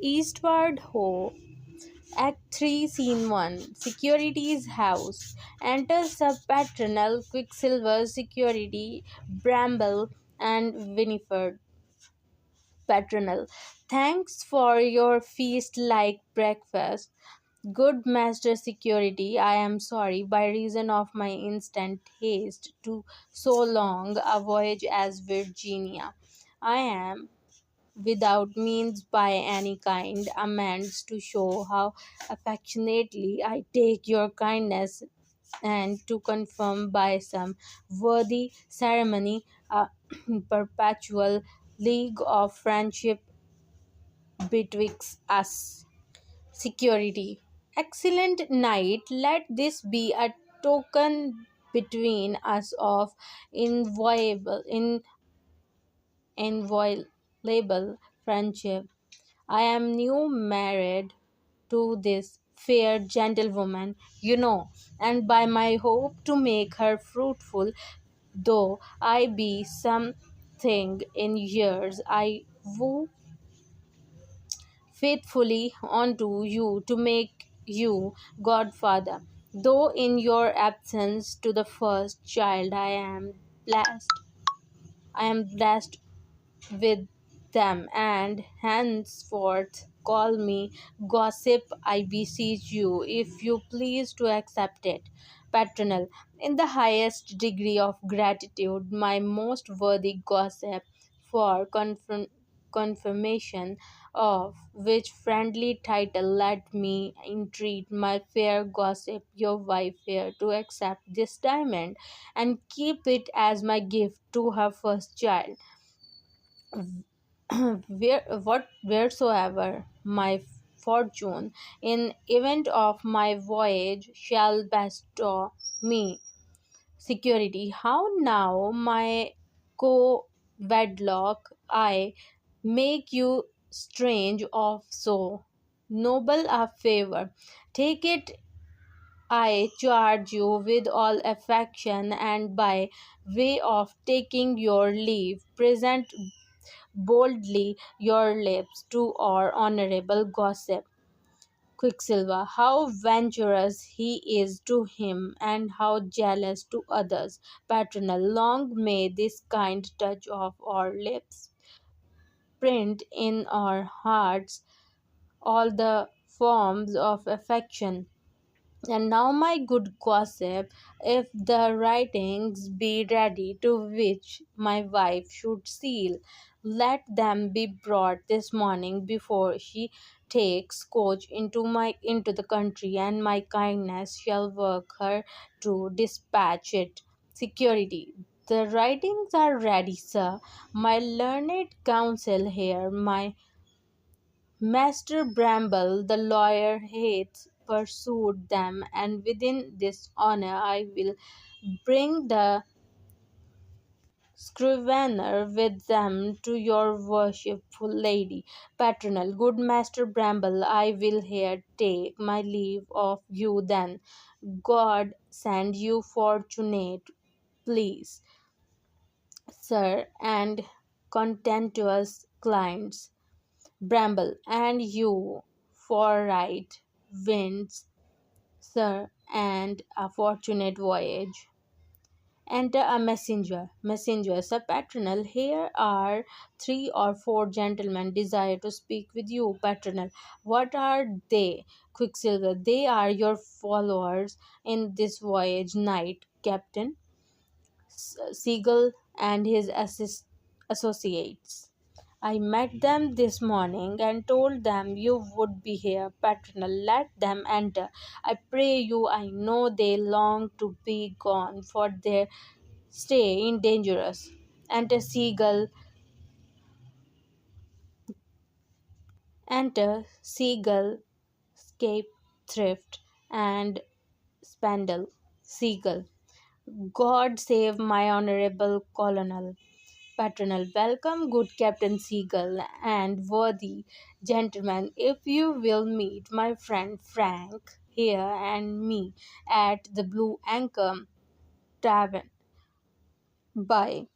Eastward Ho. Act 3, Scene 1. Security's house. Enter sub-patronal Quicksilver Security, Bramble, and Winifred. Patronal. Thanks for your feast-like breakfast. Good Master Security, I am sorry, by reason of my instant haste to so long a voyage as Virginia. I am without means by any kind amends to show how affectionately I take your kindness, and to confirm by some worthy ceremony a perpetual league of friendship betwixt us. Security. Excellent knight, let this be a token between us of inviolable, inviolable friendship. I am new married to this fair gentlewoman, and by my hope to make her fruitful, though I be something in years, I woo faithfully unto you to make you godfather. Though in your absence to the first child blessed, I am blessed with them, and henceforth call me gossip, I beseech you, if you please to accept it. Patronal. In the highest degree of gratitude, my most worthy gossip, for confirmation of which friendly title let me entreat my fair gossip, your wife here, to accept this diamond and keep it as my gift to her first child. Wheresoever my fortune in event of my voyage shall bestow me. Security. How now, my co wedlock, I make you strange of so noble a favor. Take it, I charge you, with all affection, and by way of taking your leave, present boldly your lips to our honorable gossip. Quicksilver, how venturous he is to him, and how jealous to others. Patronal, long may this kind touch of our lips print in our hearts all the forms of affection. And now, my good gossip, if the writings be ready to which my wife should seal, let them be brought this morning before she takes coach into the country, and my kindness shall work her to dispatch it. Security. The writings are ready, sir. My learned counsel here, my Master Bramble, the lawyer, hath pursued them, and within this honour I will bring the scrivener with them to your worshipful lady. Patronal, good Master Bramble, I will here take my leave of you then. God send you fortunate, please, sir, and contentious clients. Bramble, and you for right winds, sir, and a fortunate voyage. Enter a messenger. Messenger, Sir Patronal, here are 3 or 4 gentlemen desire to speak with you. Patronal, what are they? Quicksilver, they are your followers in this voyage, knight, captain, Seagull, and his associates. I met them this morning and told them you would be here. Patronal, let them enter. I pray you, I know they long to be gone, for their stay in dangerous. Enter Seagull, Scape Thrift, and Spandle. Seagull, God save my honorable colonel. Patronal, welcome, good Captain Seagull, and worthy gentlemen. If you will meet my friend Frank here and me at the Blue Anchor Tavern by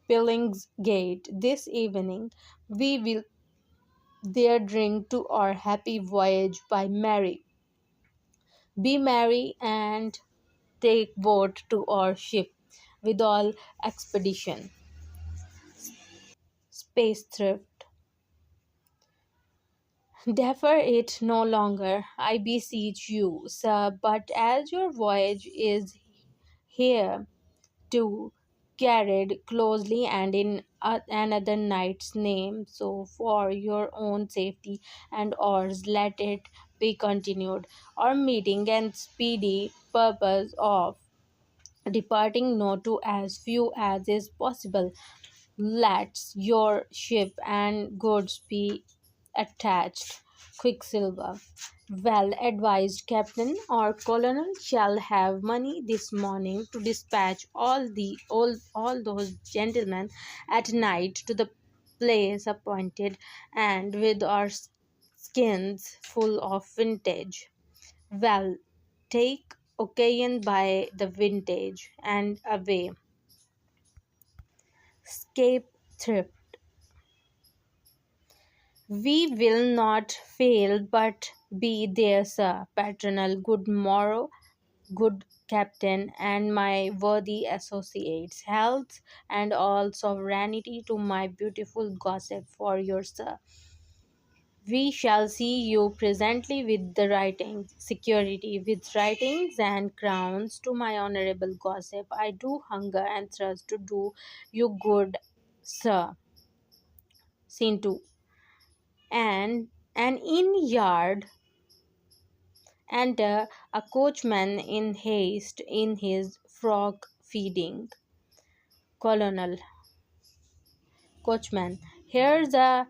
Billingsgate this evening, we will their drink to our happy voyage by Mary. Be merry and take boat to our ship with all expedition. Space thrift. Defer it no longer, I beseech you, sir, but as your voyage is here to carried closely and in another knight's name, so for your own safety and ours let it be continued. Our meeting and speedy purpose of departing no to as few as is possible. Let your ship and goods be attached. Quicksilver. Well advised, Captain. Our colonel shall have money this morning to dispatch all those gentlemen at night to the place appointed, and with our skins full of vintage. Well, take occasion by the vintage and away. Scape thrift. We will not fail, but be there, sir. Paternal good morrow, good captain, and my worthy associates. Health and all sovereignty to my beautiful gossip for your sir. We shall see you presently with the writings, security, with writings and crowns to my honorable gossip. I do hunger and thirst to do you good, sir. Scene 2. And an inn yard. Enter a coachman in haste in his frock feeding. Colonel. Coachman. Here's a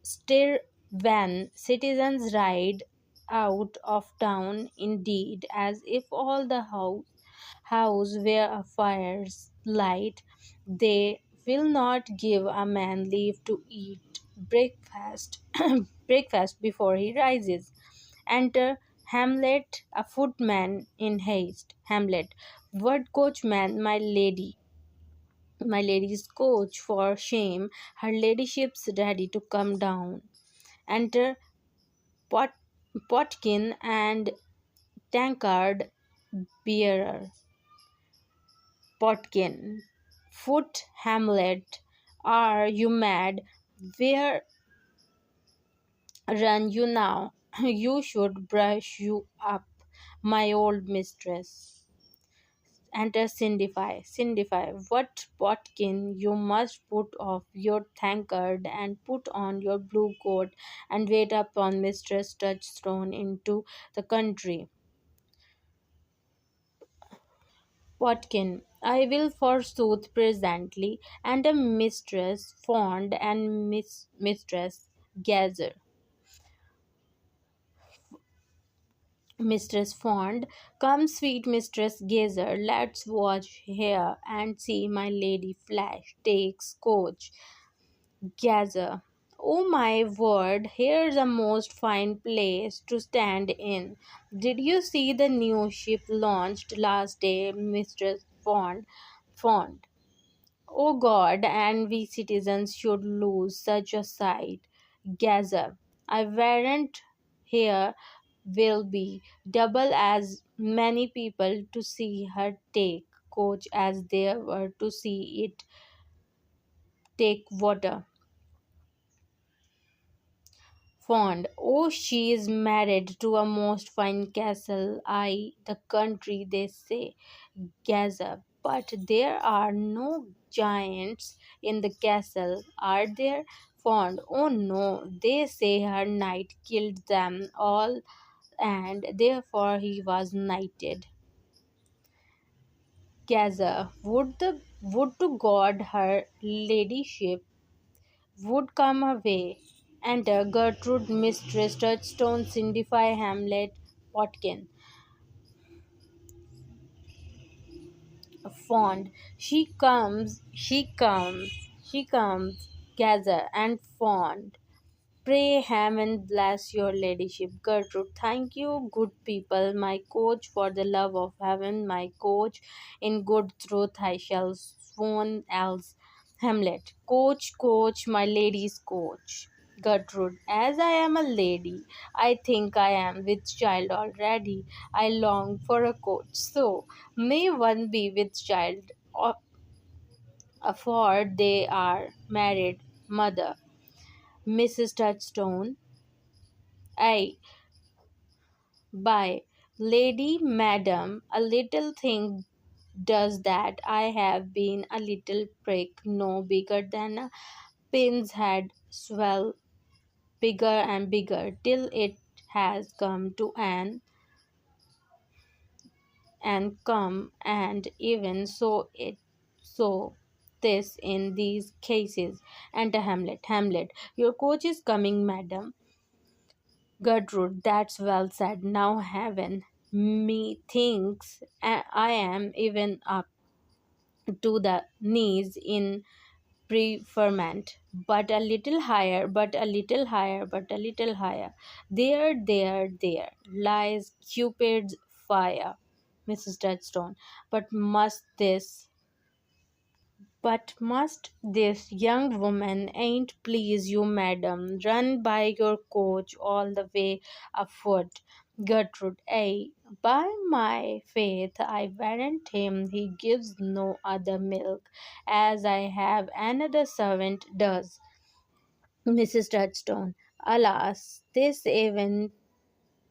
stir when citizens ride out of town, indeed, as if all the house were a fire's light. They will not give a man leave to eat breakfast breakfast before he rises. Enter Hamlet, a footman in haste. Hamlet. What coachman, my lady's coach, for shame, her ladyship's ready to come down. Enter Pot, Potkin and tankard bearer. Potkin. Foot Hamlet. Are you mad? Where run you now? You should brush you up, my old mistress. Enter Sindify. Sindify. What, Potkin, you must put off your tankard and put on your blue coat and wait upon Mistress Touchstone into the country. Potkin. I will forsooth presently, and a mistress fond and mistress gazer. Mistress Fond, come, sweet Mistress Gazer, let's watch here and see my lady Flash takes coach. Gazer, oh my word, here's a most fine place to stand in. Did you see the new ship launched last day, Mistress Fond? Fond. Oh God, and we citizens should lose such a sight. Gazer, I warrant here will be double as many people to see her take coach as there were to see it take water. Fond, oh, she is married to a most fine castle, the country they say. Gaza, but there are no giants in the castle, are there? Fond, oh no, they say her knight killed them all and therefore he was knighted. Gaza, would to God her ladyship would come away. Enter Gertrude, Mistress Touchstone, Sindify, Hamlet, Potkin. Fond. She comes, Gaza and Fond. Pray heaven bless your ladyship. Gertrude, thank you, good people, my coach, for the love of heaven, my coach. In good truth I shall sworn else. Hamlet, coach, coach, my lady's coach. Gertrude, as I am a lady, I think I am with child already. I long for a coach. So may one be with child, for they are married. Mother, Mrs. Touchstone, I by Lady Madam, a little thing does that. I have been a little prick, no bigger than a pin's head, swell bigger and bigger, till it has come to an and come, and even so it so this in these cases. Enter Hamlet. Hamlet, your coach is coming, madam. Gertrude, that's well said. Now heaven, methinks I am even up to the knees in preferment, but a little higher, but a little higher, but a little higher. There lies Cupid's fire, Mrs. Touchstone. But must this young woman ain't please you, madam, run by your coach all the way afoot? Gertrude, ay, by my faith, I warrant him he gives no other milk, as I have another servant does. Mrs. Touchstone, alas, this even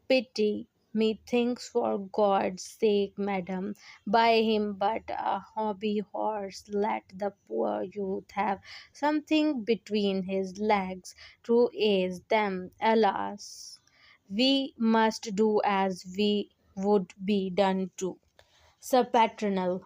pity methinks, for God's sake, madam, buy him but a hobby horse. Let the poor youth have something between his legs to ease them. Alas, we must do as we would be done to. Sir Patronal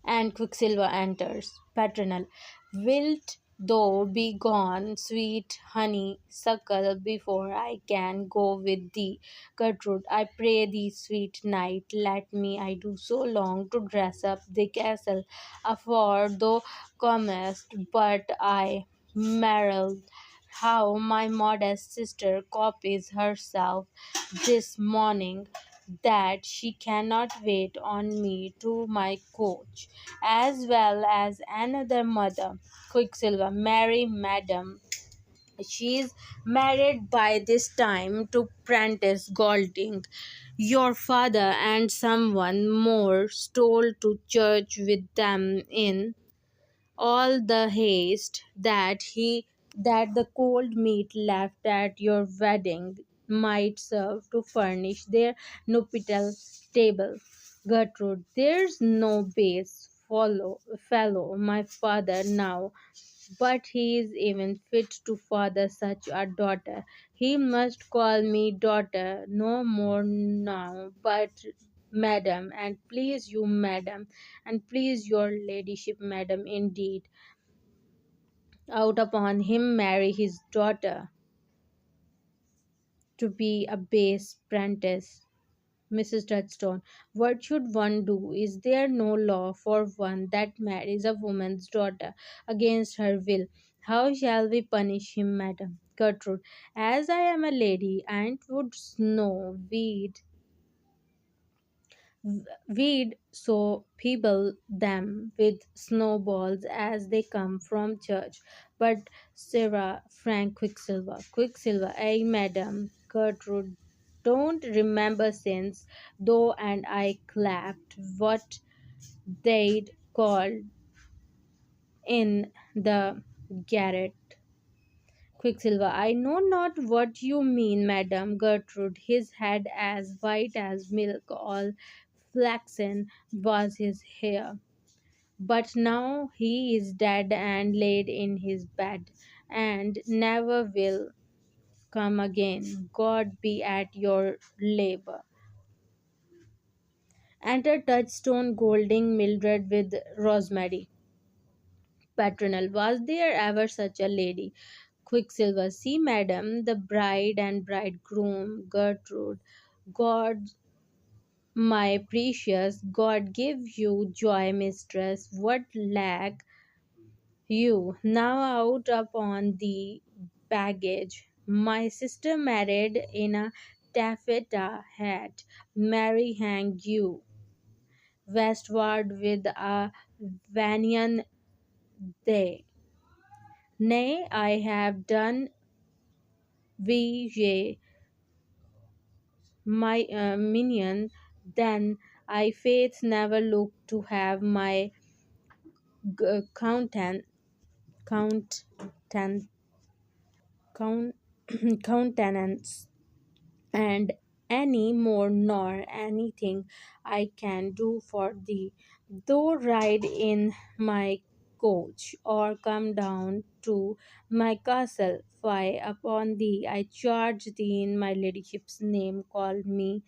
and Quicksilver enters. Patronal, wilt thou be gone, sweet honeysuckle, before I can go with thee? Gertrude, I pray thee, sweet knight, let me, I do so long to dress up the castle, for thou comest, but I marvel how my modest sister copies herself this morning, that she cannot wait on me to my coach, as well as another mother. Quicksilver, marry madam. She's married by this time to Prentice Golding. Your father and someone more stole to church with them in all the haste that the cold meat left at your wedding might serve to furnish their nuptial table. Gertrude, there's no base fellow, my father now, but he is even fit to father such a daughter. He must call me daughter no more now, but madam, and please you, madam, and please your ladyship, madam, indeed. Out upon him marry his daughter to be a base prentice. Mrs. Touchstone, what should one do? Is there no law for one that marries a woman's daughter against her will? How shall we punish him, madam? Gertrude, as I am a lady and would know we'd so people them with snowballs as they come from church. But Sarah Frank Quicksilver, ay madam, Gertrude, don't remember since though and I clapped what they'd called in the garret. Quicksilver, I know not what you mean, madam. Gertrude, his head as white as milk, all flaxen was his hair. But now he is dead and laid in his bed, and never will come again. God be at your labor. Enter Touchstone Golding Mildred with Rosemary. Patronal, was there ever such a lady? Quicksilver, see, madam, the bride and bridegroom. Gertrude, God, my precious, God give you joy, mistress. What lack you? Now out upon the baggage. My sister married in a taffeta hat. Mary hang you westward with a Vanyan day. Nay, I have done we ye my minion, then I faith never look to have my counten counten count countenance and any more nor anything I can do for thee, though ride in my coach or come down to my castle, fie upon thee, I charge thee in my ladyship's name, call me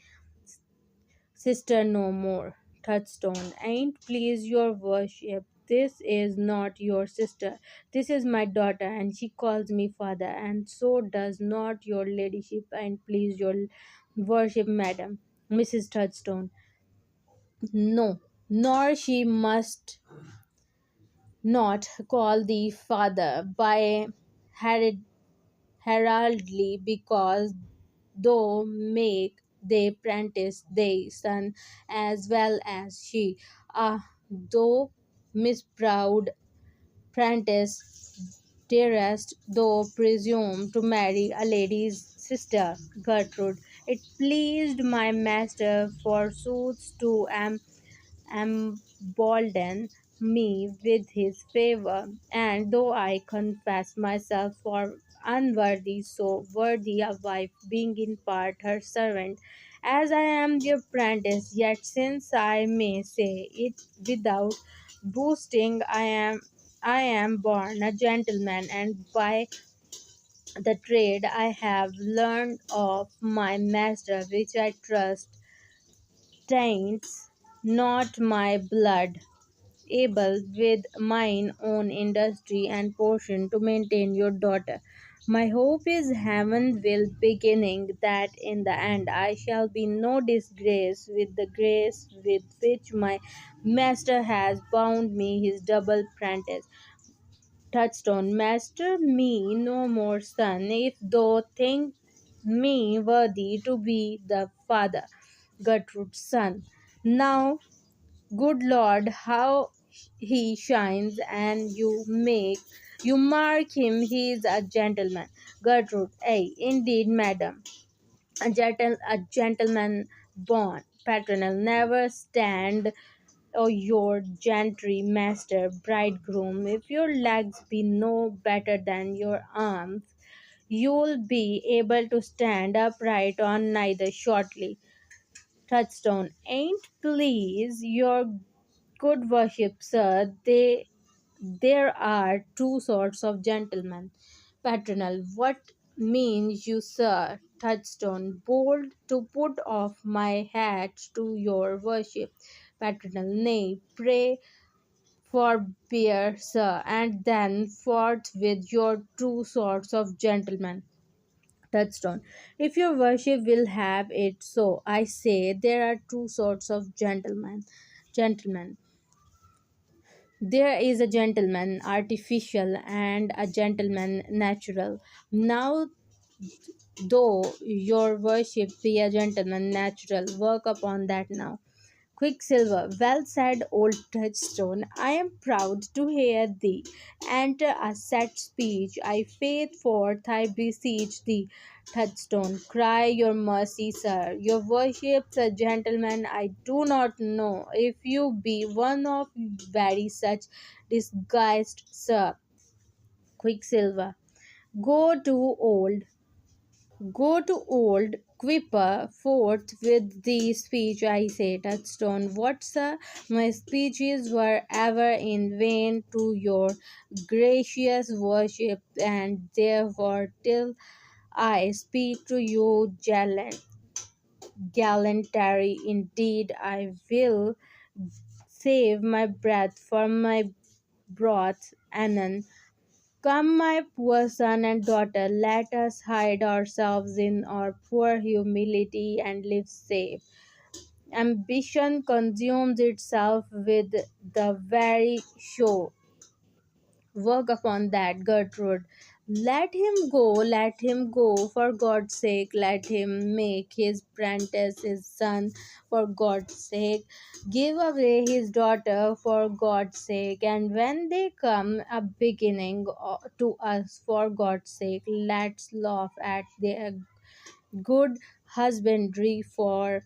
sister no more. Touchstone, ain't please your worship. This is not your sister. This is my daughter, and she calls me father, and so does not your ladyship, and please your worship, madam. Mrs. Touchstone. No, nor she must not call thee father by herald heraldry, because thou make they prentice they son as well as she. Ah, thou misproud prentice, dearest, thou presume to marry a lady's sister. Gertrude, it pleased my master forsooth to embolden me with his favor, and though I confess myself for unworthy, so worthy a wife, being in part her servant, as I am your apprentice, yet since I may say it without boasting, I am born a gentleman, and by the trade I have learned of my master, which I trust taints not my blood, able with mine own industry and portion to maintain your daughter. My hope is heaven will beginning that in the end I shall be no disgrace with the grace with which my master has bound me his double prentice. Touchstone, master me no more son, if thou think me worthy to be the father. Gertrude's son. Now good Lord, how he shines, and you mark him, he is a gentleman. Gertrude, ay, indeed, madam, a gentleman born, paternal, never stand. Oh, your gentry, master, bridegroom, if your legs be no better than your arms, you'll be able to stand upright on neither shortly. Touchstone, ain't please your good worship, sir. There are two sorts of gentlemen. Paternal, what means you, sir? Touchstone, bold to put off my hat to your worship. Paternal, nay, pray forbear, sir, and then forth with your two sorts of gentlemen. Touchstone. If your worship will have it so, I say there are two sorts of gentlemen. Gentlemen. There is a gentleman artificial and a gentleman natural. Now, though your worship be a gentleman natural, work upon that now. Quicksilver, well said, old Touchstone. I am proud to hear thee enter a set speech. I faith forth, I beseech thee. Touchstone, cry your mercy, sir. Your worship's a gentleman. I do not know if you be one of very such disguised, sir. Quicksilver, go to old Go to old Quipper forth with the speech, I say, Touchstone. What, sir? My speeches were ever in vain to your gracious worship, and therefore, till I speak to you gallantry, indeed, I will save my breath from my broth anon. Come, my poor son and daughter, let us hide ourselves in our poor humility and live safe. Ambition consumes itself with the very show. Work upon that, Gertrude. let him go, for God's sake, let him make his apprentice his son, for God's sake, give away his daughter, for God's sake, and when they come a beginning to us, for God's sake, let's laugh at their good husbandry, for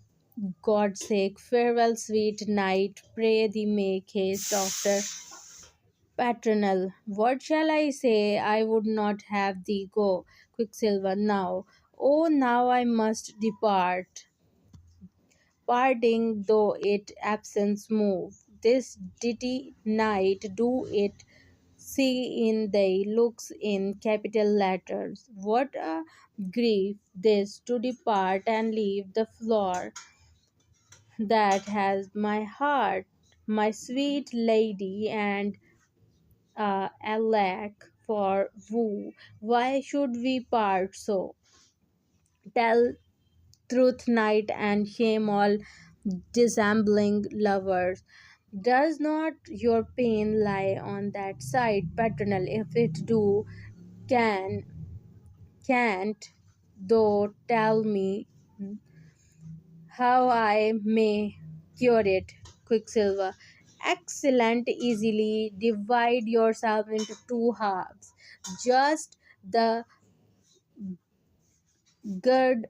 God's sake, farewell, sweet night, pray thee make haste after paternal. What shall I say? I would not have thee go, Quicksilver, now. Oh, now I must depart, parting though it absence move. This ditty night do it see in thy looks in capital letters. What a grief this to depart and leave the floor that has my heart, my sweet lady, and alack for woo, why should we part so? Tell truth, night, and shame all dissembling lovers. Does not your pain lie on that side, paternal? If it do, can can't thou tell me how I may cure it, Quicksilver? Excellent, easily divide yourself into two halves. Just the gird,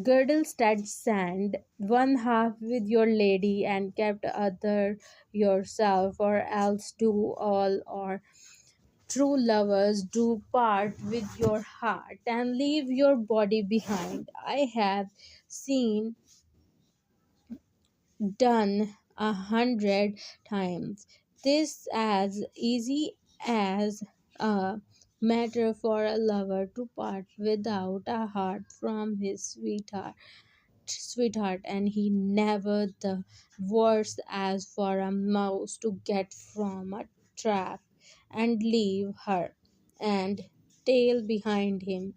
girdle sand, one half with your lady, and kept other yourself, or else do all or true lovers do part with your heart and leave your body behind. I have seen done 100 times. This as easy as a matter for a lover to part without a heart from his sweetheart, and he never the worse as for a mouse to get from a trap and leave her and tail behind him.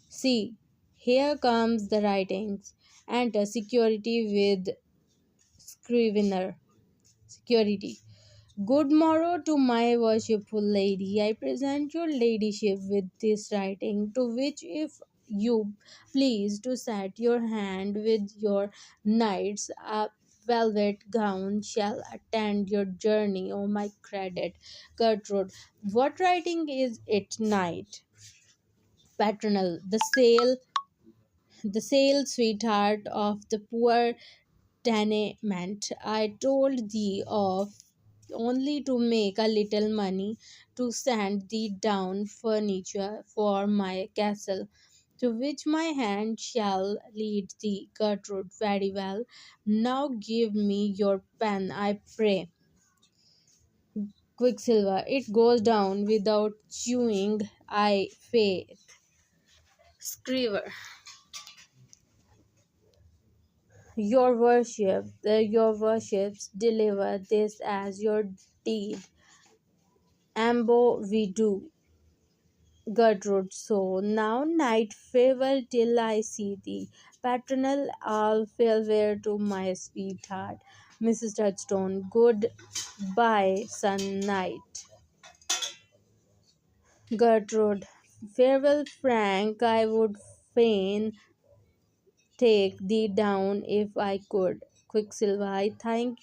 See, here comes the writings. Enter security with scrivener. Security. Good morrow to my worshipful lady. I present your ladyship with this writing, to which if you please to set your hand with your knights, a velvet gown shall attend your journey. Oh, my credit, Gertrude. What writing is it, knight? Patronal. The sale, sweetheart of the poor tenement I told thee of, only to make a little money to send thee down furniture for my castle, to which my hand shall lead thee, Gertrude. Very well. Now give me your pen, I pray. Quicksilver. It goes down without chewing, I faith. Scriver. Your worships deliver this as your deed. Ambo we do, Gertrude. So now night, farewell till I see thee. Patronal, all farewell to my sweetheart, Mrs. Touchstone. Good bye, sun night. Gertrude. Farewell, Frank. I would fain take thee down if I could. Quicksilver. I thank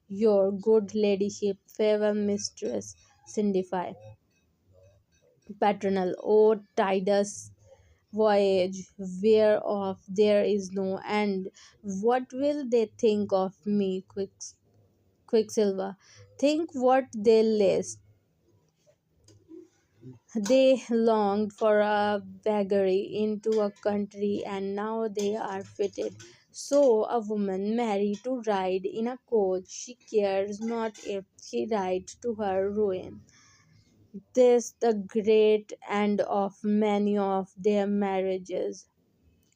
your good ladyship, farewell, mistress. Signify. Patronal. O Titus voyage, whereof there is no end. What will they think of me, Quicksilver? Think what they list. They longed for a beggary into a country, and now they are fitted. So a woman married to ride in a coach, she cares not if she rides to her ruin. This the great end of many of their marriages.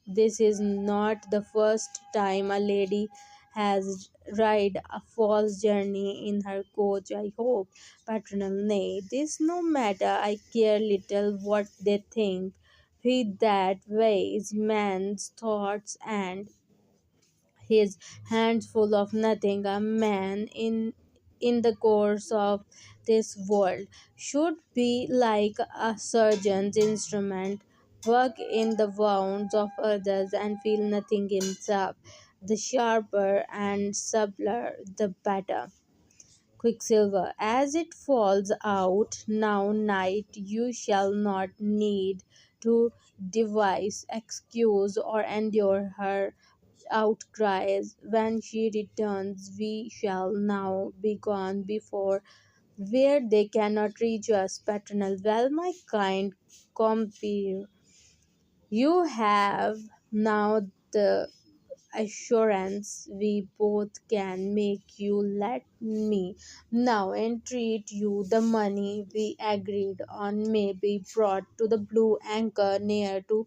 This is not the first time a lady has ride a false journey in her coach, I hope. Patronal. Nay, this no matter, I care little what they think. He that weighs man's thoughts and his hands full of nothing, a man in in the course of this world should be like a surgeon's instrument, work in the wounds of others and feel nothing himself. The sharper and subtler, the better. Quicksilver, as it falls out now night, you shall not need to devise excuse or endure her outcries. When she returns, we shall now be gone before where they cannot reach us. Paternal, well, my kind compeer, you have now the assurance we both can make you let me now entreat you the money we agreed on may be brought to the Blue Anchor near to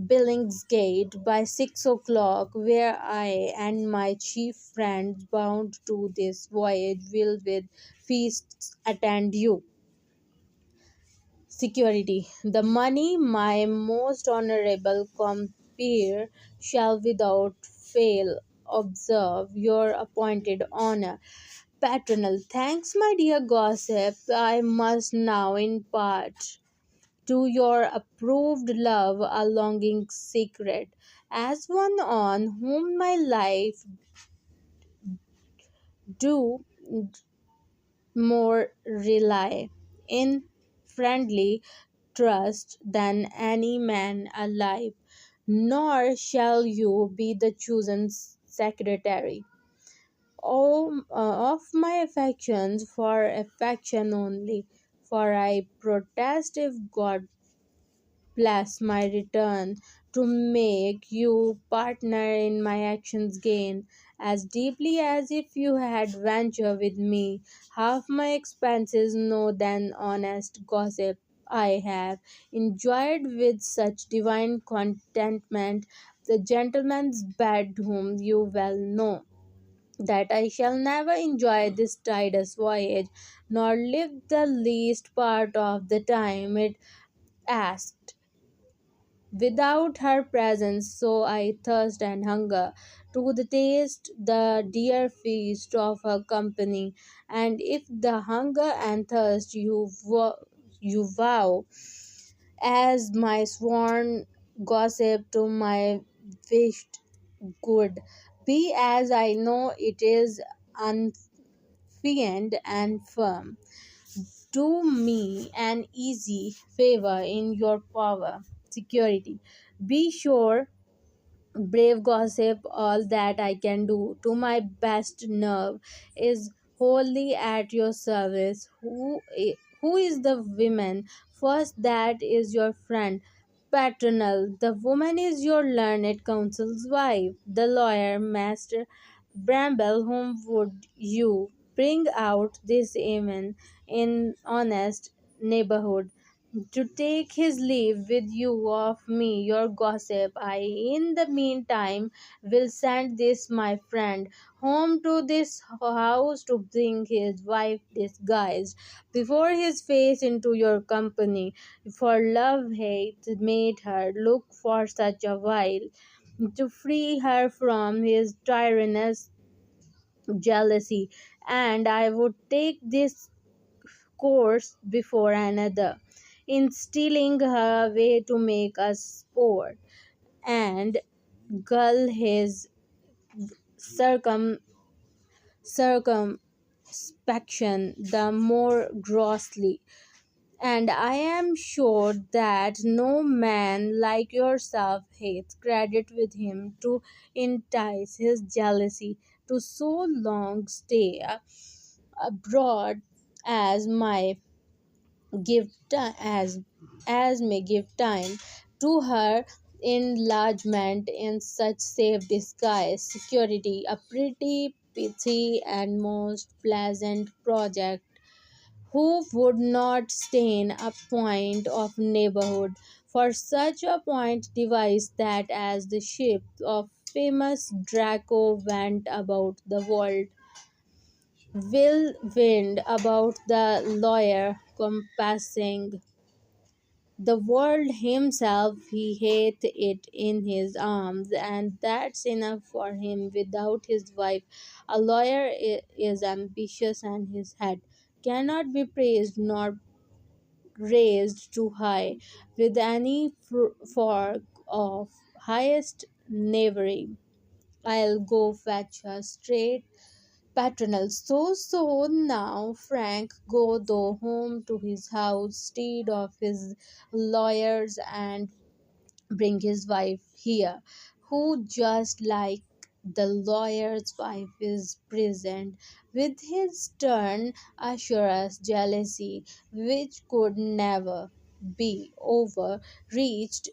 Billingsgate by 6 o'clock, where I and my chief friends bound to this voyage will with feasts attend you. Security. The money, my most honorable compeer, shall without fail observe your appointed honor. Paternal. Thanks, my dear gossip. I must now impart to your approved love a longing secret, as one on whom my life do more rely in friendly trust than any man alive, nor shall you be the chosen secretary. Of my affections for affection only, for I protest if God bless my return to make you partner in my actions gain as deeply as if you had ventured with me half my expenses no than honest gossip I have enjoyed with such divine contentment the gentleman's bed whom you well know that I shall never enjoy this tedious voyage, nor live the least part of the time it asked without her presence, so I thirst and hunger to the taste the dear feast of her company. And if the hunger and thirst you vow as my sworn gossip to my wished good, be as I know it is unfeigned and firm. Do me an easy favor in your power. Security. Be sure, brave gossip, all that I can do to my best nerve is wholly at your service. Who is the woman? First, that is your friend. Paternal. The woman is your learned counsel's wife. The lawyer, Master Bramble, whom would you bring out this evening in honest neighborhood? To take his leave with you of me, your gossip. I, in the meantime, will send this my friend home to this house to bring his wife disguised before his face into your company. For love hath made her look for such a while to free her from his tyrannous jealousy, and I would take this course before another, in stealing her away to make us sport, and gull his circum circumspection the more grossly. And I am sure that no man like yourself hath credit with him to entice his jealousy to so long stay abroad as my give as may give time to her enlargement in such safe disguise security a pretty pithy and most pleasant project who would not stain a point of neighborhood for such a point device that as the ship of famous Draco went about the world will wind about the lawyer compassing the world himself, he hath it in his arms, and that's enough for him. Without his wife, a lawyer is ambitious, and his head cannot be praised nor raised too high with any fork of highest knavery. I'll go fetch her straight paternal. So now Frank go thou home to his house, stead of his lawyers, and bring his wife here, who just like the lawyer's wife is present, with his stern assurance jealousy, which could never be overreached,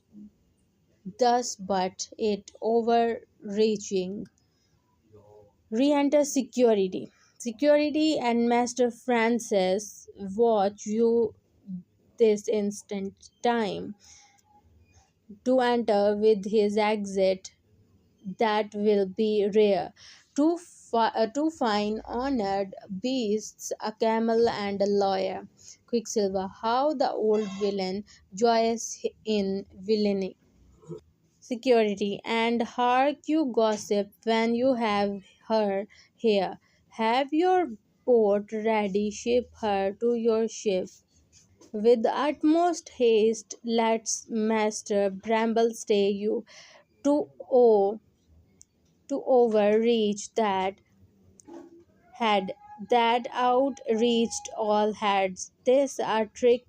thus but it overreaching. Re-enter security. Security and Master Francis watch you this instant time to enter with his exit. That will be rare. Two fine honored beasts, a camel and a lawyer. Quicksilver, how the old villain joys in villainy. Security, and hark you gossip when you have her here. Have your boat ready, ship her to your ship. With utmost haste, let's Master Bramble stay you to to overreach that had that outreached all heads. This a trick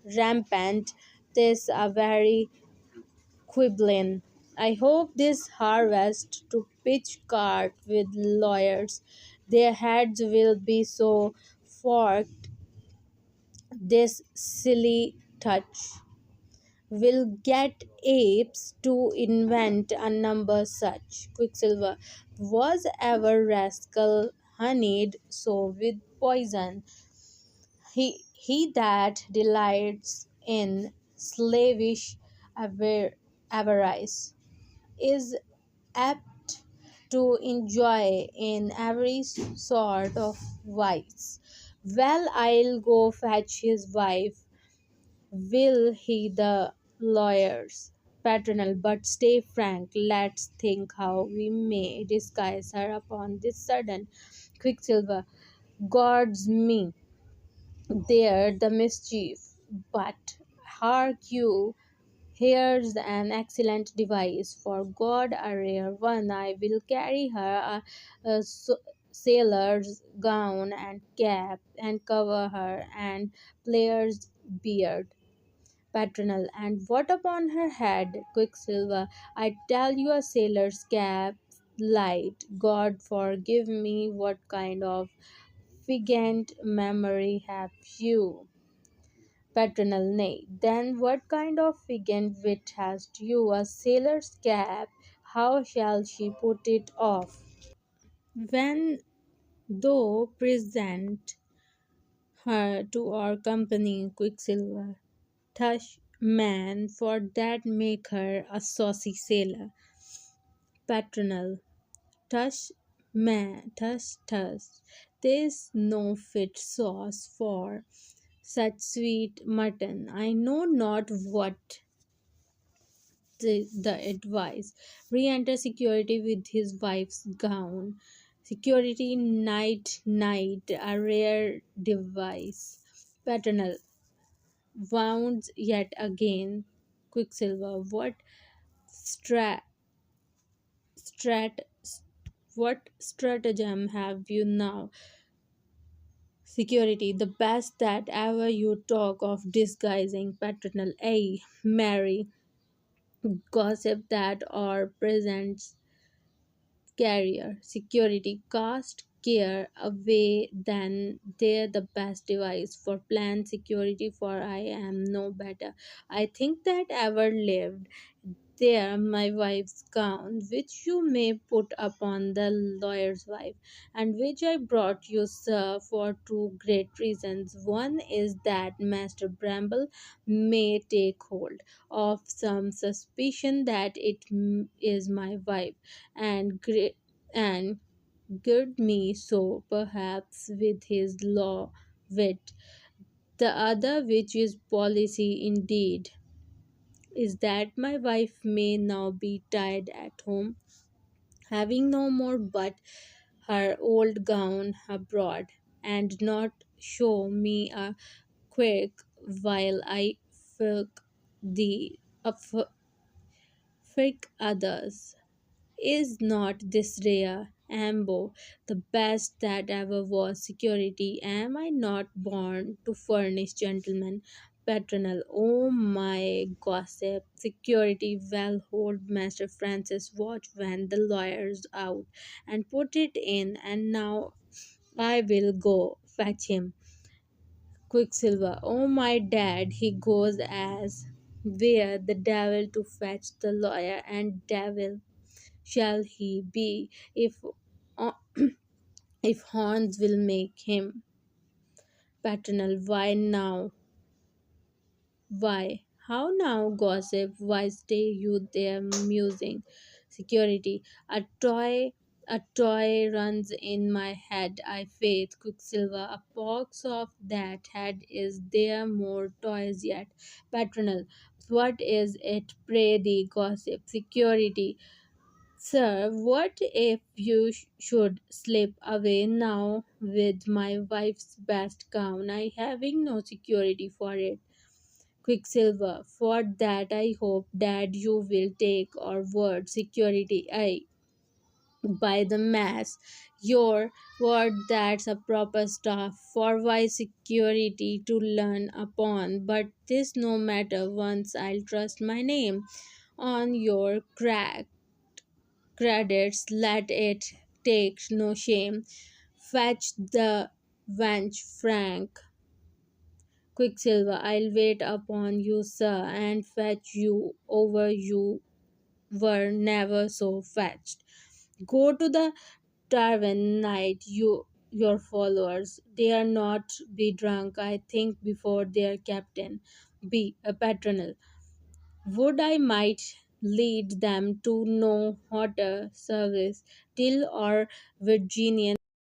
rampant, this a very quibbling. I hope this harvest to pitch cart with lawyers. Their heads will be so forked, this silly touch will get apes to invent a number such. Quicksilver, was ever rascal honeyed so with poison? He that delights in slavish avarice is apt to enjoy in every sort of vice. Well, I'll go fetch his wife. Will he the lawyers? Paternal, but stay frank. Let's think how we may disguise her upon this sudden. Quicksilver, God's me, there the mischief. But hark you, here's an excellent device. For God, a rare one. I will carry her a sailor's gown and cap, and cover her and player's beard. Paternal, and what upon her head? Quicksilver, I tell you, a sailor's cap, light. God forgive me, what kind of figant memory have you? Paternal, nay, then what kind of figant wit hast you? A sailor's cap, how shall she put it off? When thou present her to our company, Quicksilver, tush, man, for that make her a saucy sailor. Paternal, tush, man, tush, there's no fit sauce for such sweet mutton. I know not what the advice. Re-enter security with his wife's gown. Security, night, a rare device. Paternal, wounds yet again. Quicksilver, stra- strat what stratagem have you now? Security, the best that ever you talk of disguising. Paternal, a Mary, gossip that or presents carrier. Security, cast care away, then they're the best device for planned security, for I am no better, I think, that ever lived. There, my wife's gown, which you may put upon the lawyer's wife, and which I brought you, sir, for two great reasons. One is that Master Bramble may take hold of some suspicion that it is my wife, and and gird me so, perhaps, with his law wit, The other, which is policy indeed, is that my wife may now be tied at home, having no more but her old gown abroad, and not show me a quirk while I filk the filk others. Is not this rare ambo the best that ever was? Security, am I not born to furnish gentlemen? Patronal, oh my gossip. Security, well, hold Master Francis watch when the lawyer's out, and put it in, and now I will go fetch him. Quicksilver, oh my dad, he goes as where the devil to fetch the lawyer, and devil shall he be uh, if horns will make him paternal. Why now? Why? How now, gossip? Why stay you there musing? Security. A toy runs in my head, I faith. Quicksilver. A pox of that head, is there more toys yet? Paternal. What is it, pray thee, gossip? Security. Sir, what if you should slip away now with my wife's best gown? I having no security for it. Quicksilver, for that I hope that you will take our word. Security, I by the mass, your word that's a proper staff for wise security to learn upon. But this no matter, once I'll trust my name on your credits, let it take no shame. Fetch the wench, Frank. Quicksilver, I'll wait upon you, sir, and fetch you over you were never so fetched. Go to the tavern, knight, your followers. They are not be drunk, I think, before their captain be a patronal. Would I might lead them to no hotter service till our Virginian